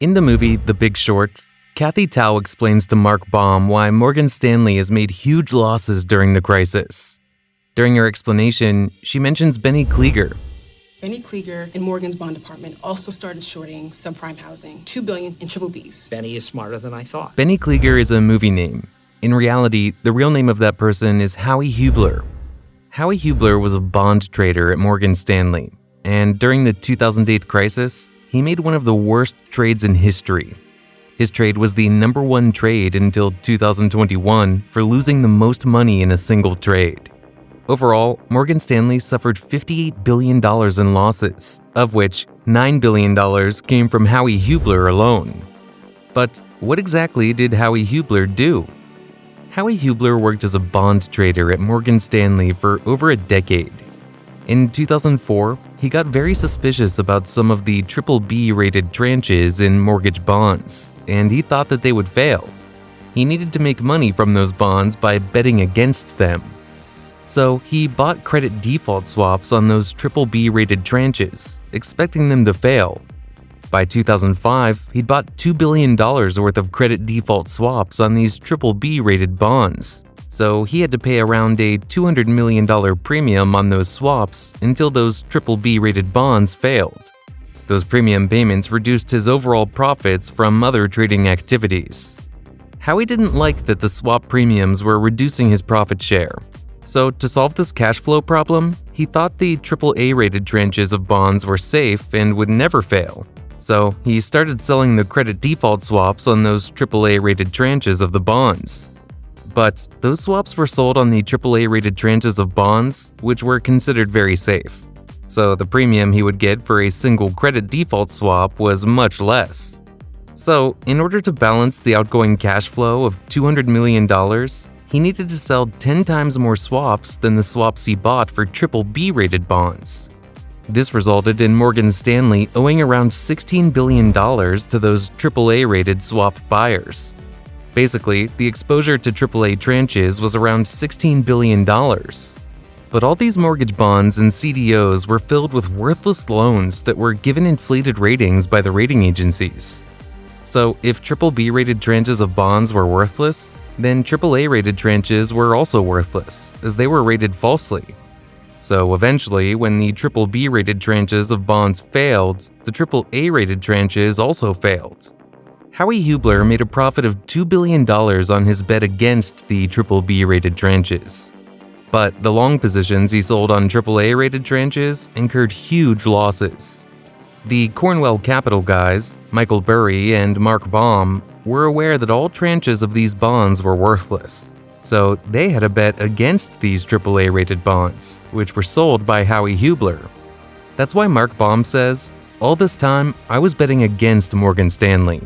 In the movie The Big Short, Kathy Tao explains to Mark Baum why Morgan Stanley has made huge losses during the crisis. During her explanation, she mentions Benny Klieger. Benny Klieger in Morgan's bond department also started shorting subprime housing, $2 billion in triple Bs. Benny is smarter than I thought. Benny Klieger is a movie name. In reality, the real name of that person is Howie Hubler. Howie Hubler was a bond trader at Morgan Stanley, and during the 2008 crisis, he made one of the worst trades in history. His trade was the #1 trade until 2021 for losing the most money in a single trade. Overall, Morgan Stanley suffered $58 billion in losses, of which $9 billion came from Howie Hubler alone. But what exactly did Howie Hubler do? Howie Hubler worked as a bond trader at Morgan Stanley for over a decade. In 2004, he got very suspicious about some of the BBB-rated tranches in mortgage bonds, and he thought that they would fail. He needed to make money from those bonds by betting against them. So he bought credit default swaps on those BBB-rated tranches, expecting them to fail. By 2005, he'd bought $2 billion worth of credit default swaps on these BBB-rated bonds. So he had to pay around a $200 million premium on those swaps until those BBB-rated bonds failed. Those premium payments reduced his overall profits from other trading activities. Howie didn't like that the swap premiums were reducing his profit share. So to solve this cash flow problem, he thought the AAA-rated tranches of bonds were safe and would never fail. So he started selling the credit default swaps on those AAA-rated tranches of the bonds. But those swaps were sold on the AAA-rated tranches of bonds, which were considered very safe. So the premium he would get for a single credit default swap was much less. So in order to balance the outgoing cash flow of $200 million, he needed to sell 10 times more swaps than the swaps he bought for BBB-rated bonds. This resulted in Morgan Stanley owing around $16 billion to those AAA-rated swap buyers. Basically, the exposure to AAA tranches was around $16 billion. But all these mortgage bonds and CDOs were filled with worthless loans that were given inflated ratings by the rating agencies. So if BBB-rated tranches of bonds were worthless, then AAA-rated tranches were also worthless, as they were rated falsely. So eventually, when the BBB-rated tranches of bonds failed, the AAA-rated tranches also failed. Howie Hubler made a profit of $2 billion on his bet against the BBB-rated tranches. But the long positions he sold on AAA-rated tranches incurred huge losses. The Cornwell Capital guys, Michael Burry and Mark Baum, were aware that all tranches of these bonds were worthless. So they had a bet against these AAA-rated bonds, which were sold by Howie Hubler. That's why Mark Baum says, "All this time, I was betting against Morgan Stanley."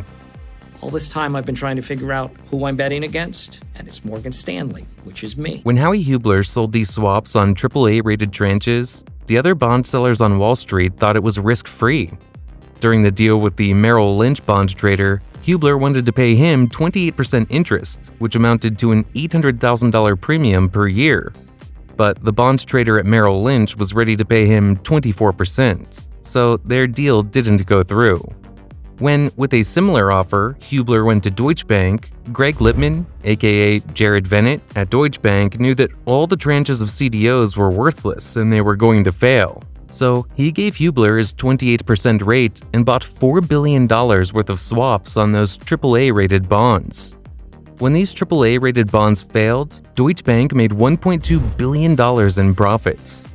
All this time I've been trying to figure out who I'm betting against, and it's Morgan Stanley, which is me. When Howie Hubler sold these swaps on AAA-rated tranches, the other bond sellers on Wall Street thought it was risk-free. During the deal with the Merrill Lynch bond trader, Hubler wanted to pay him 28% interest, which amounted to an $800,000 premium per year. But the bond trader at Merrill Lynch was ready to pay him 24%, so their deal didn't go through. When, with a similar offer, Hubler went to Deutsche Bank, Greg Lippmann, aka Jared Vennett, at Deutsche Bank knew that all the tranches of CDOs were worthless and they were going to fail. So he gave Hubler his 28% rate and bought $4 billion worth of swaps on those AAA-rated bonds. When these AAA-rated bonds failed, Deutsche Bank made $1.2 billion in profits.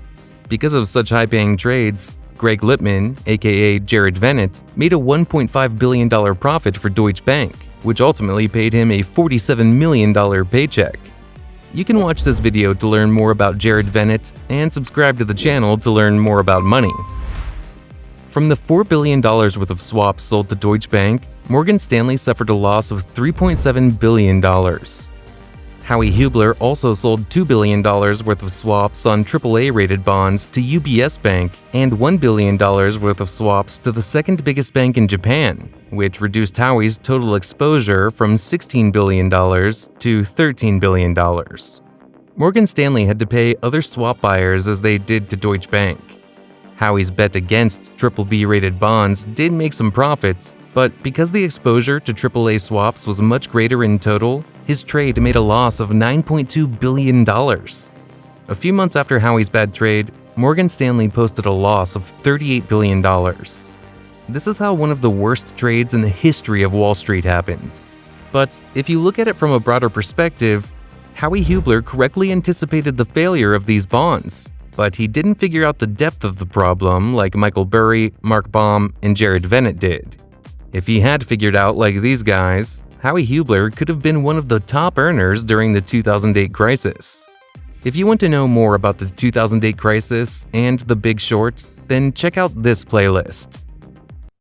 Because of such high-paying trades, Greg Lippmann, aka Jared Vennett, made a $1.5 billion profit for Deutsche Bank, which ultimately paid him a $47 million paycheck. You can watch this video to learn more about Jared Vennett and subscribe to the channel to learn more about money. From the $4 billion worth of swaps sold to Deutsche Bank, Morgan Stanley suffered a loss of $3.7 billion. Howie Hubler also sold $2 billion worth of swaps on AAA-rated bonds to UBS Bank and $1 billion worth of swaps to the second biggest bank in Japan, which reduced Howie's total exposure from $16 billion to $13 billion. Morgan Stanley had to pay other swap buyers as they did to Deutsche Bank. Howie's bet against BBB rated bonds did make some profits, but because the exposure to AAA swaps was much greater in total, his trade made a loss of $9.2 billion. A few months after Howie's bad trade, Morgan Stanley posted a loss of $38 billion. This is how one of the worst trades in the history of Wall Street happened. But if you look at it from a broader perspective, Howie Hubler correctly anticipated the failure of these bonds, but he didn't figure out the depth of the problem like Michael Burry, Mark Baum, and Jared Vennett did. If he had figured out like these guys, Howie Hubler could have been one of the top earners during the 2008 crisis. If you want to know more about the 2008 crisis and The Big Short, then check out this playlist.